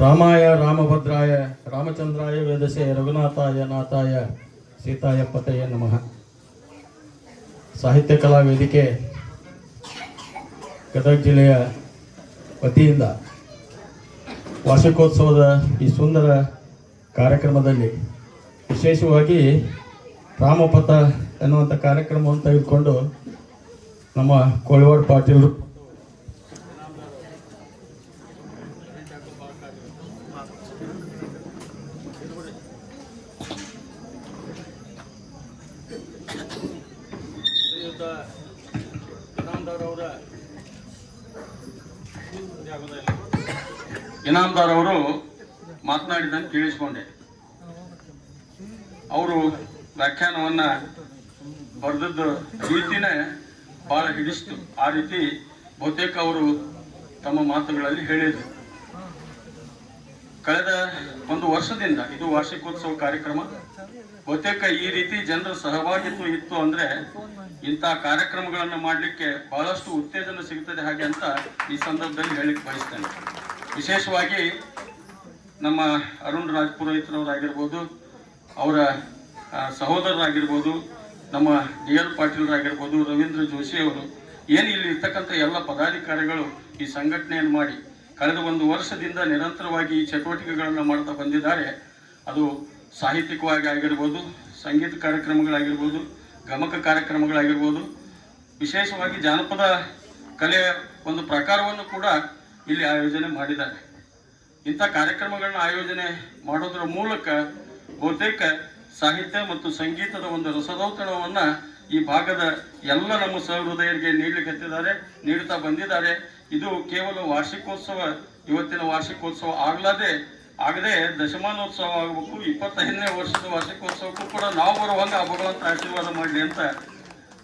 ರಾಮಾಯ ರಾಮಭದ್ರಾಯ ರಾಮಚಂದ್ರಾಯ ವೇದಸೆ ರಘುನಾಥಾಯ ನಾಥಾಯ ಸೀತಾಯ ಪತಯೇ ನಮಃ. ಸಾಹಿತ್ಯ ಕಲಾ ವೇದಿಕೆ ಗದಗ ಜಿಲ್ಲೆಯ ವತಿಯಿಂದ ವಾರ್ಷಿಕೋತ್ಸವದ ಈ ಸುಂದರ ಕಾರ್ಯಕ್ರಮದಲ್ಲಿ ವಿಶೇಷವಾಗಿ ರಾಮಪಥ ಎನ್ನುವಂಥ ಕಾರ್ಯಕ್ರಮವನ್ನು ತೆಗೆದುಕೊಂಡು ನಮ್ಮ ಕೋಳಿವಾಡ ಪಾಟೀಲ್ ಇನಾಮದಾರ್ ಅವರು ಮಾತನಾಡಿದಂತೆ ಕೇಳಿಸ್ಕೊಂಡೆ. ಅವರು ವ್ಯಾಖ್ಯಾನವನ್ನ ಬರೆದದ್ದು ರೀತಿನೇ ಬಹಳ ಹಿಡಿಸ್ತು. ಆ ರೀತಿ ಬಹುತೇಕ ಅವರು ತಮ್ಮ ಮಾತುಗಳಲ್ಲಿ ಹೇಳಿದರು. ಕಳೆದ ಒಂದು ವರ್ಷದಿಂದ ಇದು ವಾರ್ಷಿಕೋತ್ಸವ ಕಾರ್ಯಕ್ರಮ. ಬಹುತೇಕ ಈ ರೀತಿ ಜನರ ಸಹಭಾಗಿತ್ವ ಇತ್ತು ಅಂದ್ರೆ ಇಂಥ ಕಾರ್ಯಕ್ರಮಗಳನ್ನು ಮಾಡಲಿಕ್ಕೆ ಬಹಳಷ್ಟು ಉತ್ತೇಜನ ಸಿಗುತ್ತದೆ ಹಾಗೆ ಅಂತ ಈ ಸಂದರ್ಭದಲ್ಲಿ ಹೇಳಿಕ್ಕೆ ಬಯಸ್ತೇನೆ. ವಿಶೇಷವಾಗಿ ನಮ್ಮ ಅರುಣ್ ರಾಜ್ಪುರೋಹಿತರವರಾಗಿರ್ಬೋದು, ಅವರ ಸಹೋದರರಾಗಿರ್ಬೋದು, ನಮ್ಮ ಡಿ.ಎಲ್. ಪಾಟೀಲರಾಗಿರ್ಬೋದು, ರವೀಂದ್ರ ಜೋಶಿ ಅವರು, ಏನು ಇಲ್ಲಿ ಇರ್ತಕ್ಕಂಥ ಎಲ್ಲ ಪದಾಧಿಕಾರಿಗಳು ಈ ಸಂಘಟನೆಯನ್ನು ಮಾಡಿ ಕಳೆದ ಒಂದು ವರ್ಷದಿಂದ ನಿರಂತರವಾಗಿ ಈ ಚಟುವಟಿಕೆಗಳನ್ನು ಮಾಡ್ತಾ ಬಂದಿದ್ದಾರೆ. ಅದು ಸಾಹಿತ್ಯಿಕವಾಗಿ ಆಗಿರ್ಬೋದು, ಸಂಗೀತ ಕಾರ್ಯಕ್ರಮಗಳಾಗಿರ್ಬೋದು, ಗಮಕ ಕಾರ್ಯಕ್ರಮಗಳಾಗಿರ್ಬೋದು, ವಿಶೇಷವಾಗಿ ಜಾನಪದ ಕಲೆಯ ಒಂದು ಪ್ರಕಾರವನ್ನು ಕೂಡ ಇಲ್ಲಿ ಆಯೋಜನೆ ಮಾಡಿದ್ದಾರೆ. ಇಂಥ ಕಾರ್ಯಕ್ರಮಗಳನ್ನ ಆಯೋಜನೆ ಮಾಡೋದರ ಮೂಲಕ ಬಹುತೇಕ ಸಾಹಿತ್ಯ ಮತ್ತು ಸಂಗೀತದ ಒಂದು ರಸದೌತಣವನ್ನು ಈ ಭಾಗದ ಎಲ್ಲ ನಮ್ಮ ಸಹೃದಯರಿಗೆ ನೀಡಲಿಕ್ಕೆ ನೀಡುತ್ತಾ ಬಂದಿದ್ದಾರೆ. ಇದು ಕೇವಲ ವಾರ್ಷಿಕೋತ್ಸವ, ಇವತ್ತಿನ ವಾರ್ಷಿಕೋತ್ಸವ ಆಗದೆ ದಶಮಾನೋತ್ಸವ ಆಗಬೇಕು. 25ನೇ ವರ್ಷದ ವಾರ್ಷಿಕೋತ್ಸವಕ್ಕೂ ಕೂಡ ನಾವು ಬರುವಂಗ ಭಗವಂತ ಆಶೀರ್ವಾದ ಮಾಡಲಿ ಅಂತ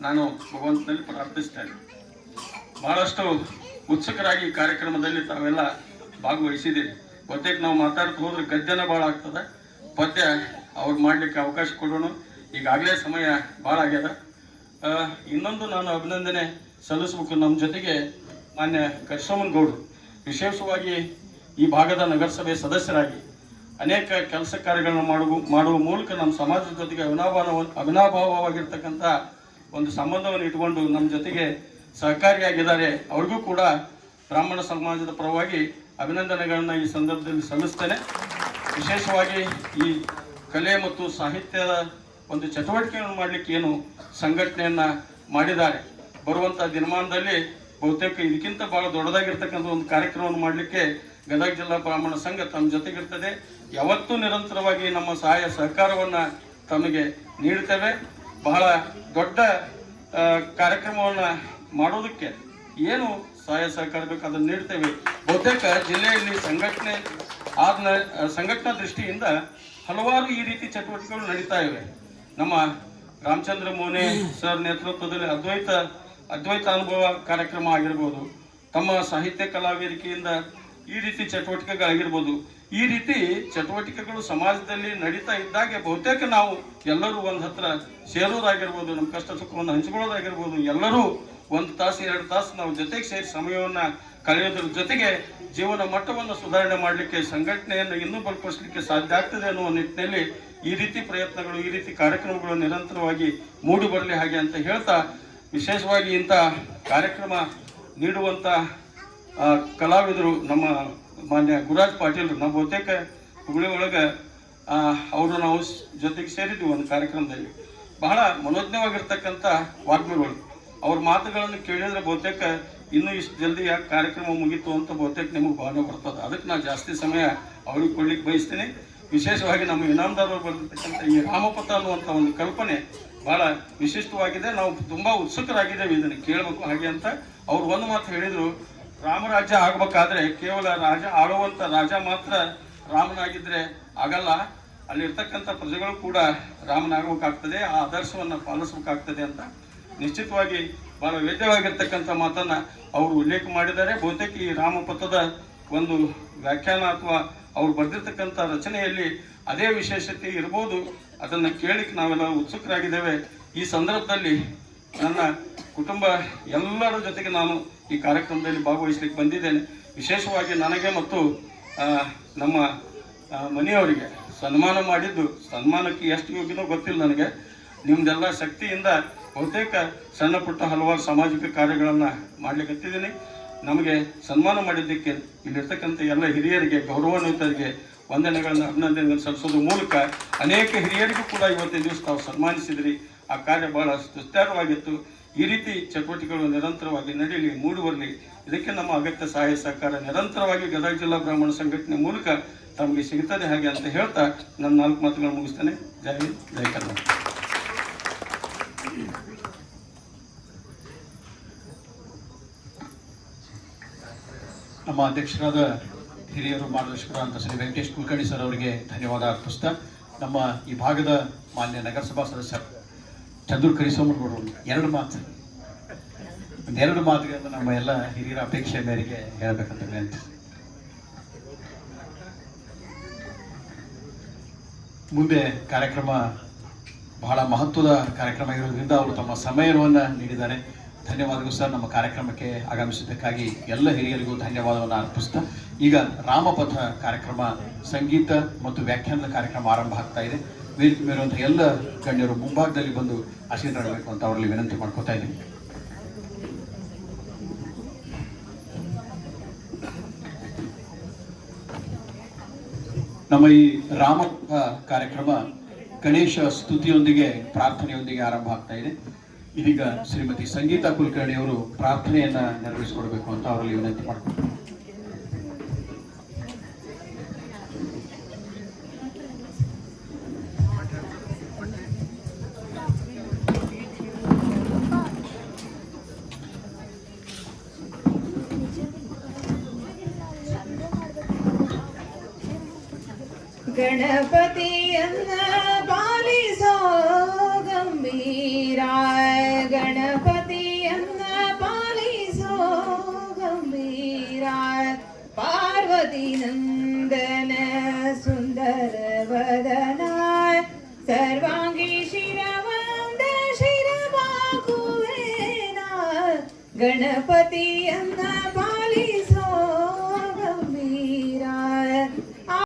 ನಾನು ಭಗವಂತನಲ್ಲಿ ಪ್ರಾರ್ಥಿಸ್ತೇನೆ. ಬಹಳಷ್ಟು ಉತ್ಸುಕರಾಗಿ ಈ ಕಾರ್ಯಕ್ರಮದಲ್ಲಿ ತಾವೆಲ್ಲ ಭಾಗವಹಿಸಿದ್ದೀರಿ. ಬಹುತೇಕ ನಾವು ಮಾತಾಡ್ತಾ ಹೋದ್ರೆ ಗದ್ಯನ ಭಾಳ ಆಗ್ತದೆ, ಪದ್ಯ ಅವ್ರು ಮಾಡಲಿಕ್ಕೆ ಅವಕಾಶ ಕೊಡೋಣ. ಈಗಾಗಲೇ ಸಮಯ ಭಾಳ ಆಗ್ಯದ. ಇನ್ನೊಂದು ನಾನು ಅಭಿನಂದನೆ ಸಲ್ಲಿಸಬೇಕು. ನಮ್ಮ ಜೊತೆಗೆ ಮಾನ್ಯ ಕರಿಸೋಮನ್ ಗೌಡರು ವಿಶೇಷವಾಗಿ ಈ ಭಾಗದ ನಗರಸಭೆ ಸದಸ್ಯರಾಗಿ ಅನೇಕ ಕೆಲಸ ಕಾರ್ಯಗಳನ್ನು ಮಾಡುವ ಮೂಲಕ ನಮ್ಮ ಸಮಾಜದ ಜೊತೆಗೆ ಅವಿನಾಭಾವವಾಗಿರ್ತಕ್ಕಂಥ ಒಂದು ಸಂಬಂಧವನ್ನು ಇಟ್ಕೊಂಡು ನಮ್ಮ ಜೊತೆಗೆ ಸಹಕಾರಿಯಾಗಿದ್ದಾರೆ. ಅವ್ರಿಗೂ ಕೂಡ ಬ್ರಾಹ್ಮಣ ಸಮಾಜದ ಪರವಾಗಿ ಅಭಿನಂದನೆಗಳನ್ನು ಈ ಸಂದರ್ಭದಲ್ಲಿ ಸಲ್ಲಿಸ್ತೇನೆ. ವಿಶೇಷವಾಗಿ ಈ ಕಲೆ ಮತ್ತು ಸಾಹಿತ್ಯದ ಒಂದು ಚಟುವಟಿಕೆಯನ್ನು ಮಾಡಲಿಕ್ಕೆ ಏನು ಸಂಘಟನೆಯನ್ನು ಮಾಡಿದ್ದಾರೆ, ಬರುವಂಥ ದಿನಮಾನದಲ್ಲಿ ಬಹುತೇಕ ಇದಕ್ಕಿಂತ ಭಾಳ ದೊಡ್ಡದಾಗಿರ್ತಕ್ಕಂಥ ಒಂದು ಕಾರ್ಯಕ್ರಮವನ್ನು ಮಾಡಲಿಕ್ಕೆ ಗದಗ ಜಿಲ್ಲಾ ಬ್ರಾಹ್ಮಣ ಸಂಘ ತಮ್ಮ ಜೊತೆಗಿರ್ತದೆ. ಯಾವತ್ತೂ ನಿರಂತರವಾಗಿ ನಮ್ಮ ಸಹಾಯ ಸಹಕಾರವನ್ನು ತಮಗೆ ನೀಡ್ತೇವೆ. ಬಹಳ ದೊಡ್ಡ ಕಾರ್ಯಕ್ರಮವನ್ನು ಮಾಡೋದಕ್ಕೆ ಏನು ಸಹಾಯ ಸಹಕಾರ ಬೇಕು ಅದನ್ನು ನೀಡ್ತೇವೆ. ಬಹುತೇಕ ಜಿಲ್ಲೆಯಲ್ಲಿ ಸಂಘಟನಾ ದೃಷ್ಟಿಯಿಂದ ಹಲವಾರು ಈ ರೀತಿ ಚಟುವಟಿಕೆಗಳು ನಡೀತಾ ಇವೆ. ನಮ್ಮ ರಾಮಚಂದ್ರ ಮೋನೆ ಸರ್ ನೇತೃತ್ವದಲ್ಲಿ ಅದ್ವೈತ ಅನುಭವ ಕಾರ್ಯಕ್ರಮ ಆಗಿರ್ಬೋದು, ತಮ್ಮ ಸಾಹಿತ್ಯ ಕಲಾ ವೇದಿಕೆಯಿಂದ ಈ ರೀತಿ ಚಟುವಟಿಕೆಗಳಾಗಿರ್ಬೋದು. ಈ ರೀತಿ ಚಟುವಟಿಕೆಗಳು ಸಮಾಜದಲ್ಲಿ ನಡೀತಾ ಇದ್ದಾಗೆ ಬಹುತೇಕ ನಾವು ಎಲ್ಲರೂ ಒಂದು ಹತ್ರ ಸೇರೋದಾಗಿರ್ಬೋದು, ನಮ್ಮ ಕಷ್ಟ ಸುಖವನ್ನು ಹಂಚಿಕೊಳ್ಳೋದಾಗಿರ್ಬೋದು, ಎಲ್ಲರೂ 1 ತಾಸು 2 ತಾಸು ನಾವು ಜೊತೆಗೆ ಸೇರಿ ಸಮಯವನ್ನು ಕಳೆಯೋದ್ರ ಜೊತೆಗೆ ಜೀವನ ಮಟ್ಟವನ್ನು ಸುಧಾರಣೆ ಮಾಡಲಿಕ್ಕೆ, ಸಂಘಟನೆಯನ್ನು ಇನ್ನೂ ಬಲಪಡಿಸಲಿಕ್ಕೆ ಸಾಧ್ಯ ಆಗ್ತದೆ ಅನ್ನುವ ನಿಟ್ಟಿನಲ್ಲಿ ಈ ರೀತಿ ಪ್ರಯತ್ನಗಳು, ಈ ರೀತಿ ಕಾರ್ಯಕ್ರಮಗಳು ನಿರಂತರವಾಗಿ ಮೂಡಿ ಬರಲಿ ಹಾಗೆ ಅಂತ ಹೇಳ್ತಾ, ವಿಶೇಷವಾಗಿ ಇಂಥ ಕಾರ್ಯಕ್ರಮ ನೀಡುವಂಥ ಕಲಾವಿದರು ನಮ್ಮ ಮಾನ್ಯ ಗುರುರಾಜ್ ಪಾಟೀಲರು. ನಾವು ಬಹುತೇಕ ಹುಬ್ಬಳ್ಳಿ ಒಳಗೆ ಅವರು ನಾವು ಜೊತೆಗೆ ಸೇರಿದ್ವಿ ಒಂದು ಕಾರ್ಯಕ್ರಮದಲ್ಲಿ. ಬಹಳ ಮನೋಜ್ಞವಾಗಿರ್ತಕ್ಕಂಥ ವಾಗ್ಮಿಗಳು. ಅವ್ರ ಮಾತುಗಳನ್ನು ಕೇಳಿದ್ರೆ ಬಹುತೇಕ ಇನ್ನೂ ಇಷ್ಟು ಜಲ್ದಿ ಯಾಕೆ ಕಾರ್ಯಕ್ರಮ ಮುಗೀತು ಅಂತ ಬಹುತೇಕ ನಿಮಗೆ ಭಾವನೆ ಬರ್ತದೆ. ಅದಕ್ಕೆ ನಾನು ಜಾಸ್ತಿ ಸಮಯ ಅವ್ರಿಗೆ ಕೊಡ್ಲಿಕ್ಕೆ ಬಯಸ್ತೀನಿ. ವಿಶೇಷವಾಗಿ ನಮ್ಮ ಇನಾಮದಾರ್ ಅವರು ಬರೆದಿರ್ತಕ್ಕಂಥ ಈ ರಾಮಪಥ ಅನ್ನುವಂಥ ಒಂದು ಕಲ್ಪನೆ ಬಹಳ ವಿಶಿಷ್ಟವಾಗಿದೆ. ನಾವು ತುಂಬ ಉತ್ಸುಕರಾಗಿದ್ದೇವೆ ಇದನ್ನು ಕೇಳಬೇಕು ಹಾಗೆ ಅಂತ. ಅವ್ರು ಒಂದು ಮಾತು ಹೇಳಿದರು, ರಾಮರಾಜ್ಯ ಆಗಬೇಕಾದ್ರೆ ಕೇವಲ ಆಳುವಂಥ ರಾಜ ಮಾತ್ರ ರಾಮನಾಗಿದ್ದರೆ ಆಗಲ್ಲ, ಅಲ್ಲಿರ್ತಕ್ಕಂಥ ಪ್ರಜೆಗಳು ಕೂಡ ರಾಮನಾಗಬೇಕಾಗ್ತದೆ, ಆ ಆದರ್ಶವನ್ನು ಪಾಲಿಸಬೇಕಾಗ್ತದೆ ಅಂತ ನಿಶ್ಚಿತವಾಗಿ ಬಹಳ ವೇದ್ಯವಾಗಿರ್ತಕ್ಕಂಥ ಮಾತನ್ನು ಅವರು ಉಲ್ಲೇಖ ಮಾಡಿದ್ದಾರೆ. ಬಹುತೇಕ ಈ ರಾಮಪಥದ ಒಂದು ವ್ಯಾಖ್ಯಾನ ಅಥವಾ ಅವ್ರು ಬರೆದಿರ್ತಕ್ಕಂಥ ರಚನೆಯಲ್ಲಿ ಅದೇ ವಿಶೇಷತೆ ಇರ್ಬೋದು. ಅದನ್ನು ಕೇಳಲಿಕ್ಕೆ ನಾವೆಲ್ಲ ಉತ್ಸುಕರಾಗಿದ್ದೇವೆ. ಈ ಸಂದರ್ಭದಲ್ಲಿ ನನ್ನ ಕುಟುಂಬ ಎಲ್ಲರ ಜೊತೆಗೆ ನಾನು ಈ ಕಾರ್ಯಕ್ರಮದಲ್ಲಿ ಭಾಗವಹಿಸಲಿಕ್ಕೆ ಬಂದಿದ್ದೇನೆ. ವಿಶೇಷವಾಗಿ ನನಗೆ ಮತ್ತು ನಮ್ಮ ಮನೆಯವರಿಗೆ ಸನ್ಮಾನ ಮಾಡಿದ್ದು, ಸನ್ಮಾನಕ್ಕೆ ಎಷ್ಟು ಯೋಗ್ಯನೋ ಗೊತ್ತಿಲ್ಲ ನನಗೆ. ನಿಮ್ದೆಲ್ಲ ಶಕ್ತಿಯಿಂದ ಬಹುತೇಕ ಸಣ್ಣ ಪುಟ್ಟ ಹಲವಾರು ಸಾಮಾಜಿಕ ಕಾರ್ಯಗಳನ್ನು ಮಾಡ್ಲಿಕ್ಕತ್ತಿದ್ದೀನಿ. ನಮಗೆ ಸನ್ಮಾನ ಮಾಡಿದ್ದಕ್ಕೆ ಇಲ್ಲಿರ್ತಕ್ಕಂಥ ಎಲ್ಲ ಹಿರಿಯರಿಗೆ, ಗೌರವಾನ್ವಿತರಿಗೆ ವಂದನೆಗಳನ್ನು, ಅಭಿನಂದನೆಗಳನ್ನು ಸಲ್ಲಿಸೋದ್ರ ಮೂಲಕ ಅನೇಕ ಹಿರಿಯರಿಗೂ ಕೂಡ ಇವತ್ತಿನ ದಿವಸ ತಾವು ಸನ್ಮಾನಿಸಿದ್ರಿ. ಆ ಕಾರ್ಯ ಬಹಳ ಸುಸ್ತಾರವಾಗಿತ್ತು. ಈ ರೀತಿ ಚಟುವಟಿಕೆಗಳು ನಿರಂತರವಾಗಿ ನಡೀಲಿ, ಮೂಡಿಬರಲಿ. ಇದಕ್ಕೆ ನಮ್ಮ ಅಗತ್ಯ ಸಹಾಯ ಸಹಕಾರ ನಿರಂತರವಾಗಿ ಗದಗ ಜಿಲ್ಲಾ ಬ್ರಾಹ್ಮಣ ಸಂಘಟನೆ ಮೂಲಕ ತಮಗೆ ಸಿಗುತ್ತದೆ ಹಾಗೆ ಅಂತ ಹೇಳ್ತಾ ನನ್ನ 4 ಮಾತುಗಳನ್ನು ಮುಗಿಸ್ತೇನೆ. ಜೈ ಹಿಂದ್, ಜೈ ಕರ್ನಾಟಕ. ನಮ್ಮ ಅಧ್ಯಕ್ಷರಾದ ಹಿರಿಯರು ಮಾರ್ಗದರ್ಶಕರಾದಂಥ ಶ್ರೀ ವೆಂಕಟೇಶ್ ಕುಲಕರ್ಣಿ ಸರ್ ಅವರಿಗೆ ಧನ್ಯವಾದ ಅರ್ಪಿಸ್ತಾ, ನಮ್ಮ ಈ ಭಾಗದ ಮಾನ್ಯ ನಗರಸಭಾ ಸದಸ್ಯ ಚಂದ್ರು ಕರಿಸೋಮನವರು ಒಂದೆರಡು ಮಾತುಗಳನ್ನು ನಮ್ಮ ಎಲ್ಲ ಹಿರಿಯರ ಅಪೇಕ್ಷೆ ಮೇರೆಗೆ ಹೇಳಬೇಕಂತ ವಿನಂತಿ. ಮುಂದೆ ಕಾರ್ಯಕ್ರಮ ಬಹಳ ಮಹತ್ವದ ಕಾರ್ಯಕ್ರಮ ಇರೋದ್ರಿಂದ ಅವರು ತಮ್ಮ ಸಮಯವನ್ನು ನೀಡಿದ್ದಾರೆ. ಧನ್ಯವಾದಗಳು ಸರ್. ನಮ್ಮ ಕಾರ್ಯಕ್ರಮಕ್ಕೆ ಆಗಮಿಸಿದ್ದಕ್ಕಾಗಿ ಎಲ್ಲ ಹಿರಿಯರಿಗೂ ಧನ್ಯವಾದವನ್ನು ಅರ್ಪಿಸ್ತಾ, ಈಗ ರಾಮಪಥ ಕಾರ್ಯಕ್ರಮ, ಸಂಗೀತ ಮತ್ತು ವ್ಯಾಖ್ಯಾನದ ಕಾರ್ಯಕ್ರಮ ಆರಂಭ ಆಗ್ತಾ ಇದೆ. ವೇದಿಕೆ ಮೇಲಿರುವಂಥ ಎಲ್ಲ ಗಣ್ಯರು ಮುಂಭಾಗದಲ್ಲಿ ಬಂದು ಆಶೀರ್ವಾದಬೇಕು ಅಂತ ಅವರಲ್ಲಿ ವಿನಂತಿ ಮಾಡ್ಕೋತಾ ಇದ್ದೀನಿ. ನಮ್ಮ ಈ ರಾಮಪಥ ಕಾರ್ಯಕ್ರಮ ಗಣೇಶ ಸ್ತುತಿಯೊಂದಿಗೆ, ಪ್ರಾರ್ಥನೆಯೊಂದಿಗೆ ಆರಂಭ ಆಗ್ತಾ ಇದೆ. ಇದೀಗ ಶ್ರೀಮತಿ ಸಂಗೀತಾ ಕುಲಕರ್ಣಿ ಅವರು ಪ್ರಾರ್ಥನೆಯನ್ನ ನೆರವೇರಿಸಿಕೊಡ್ಬೇಕು ಅಂತ ಅವರಲ್ಲಿ ವಿನಂತಿ ಮಾಡ್ಕೊಳ್ತಾರೆ. ಗಣಪತಿಯನ್ನ ಪಾಲಿಸೋ ಗಂಭೀರ, ಗಣಪತಿಯನ್ನ ಪಾಲಿಸೋ ಗಂಭೀರ, ಪಾರ್ವತಿ ನಂದನ ಸುಂದರ ವದನ, ಸರ್ವಾಂಗಿ ಶಿರವಂದ ಶಿರವಾಗುವೇನ, ಗಣಪತಿಯನ್ನ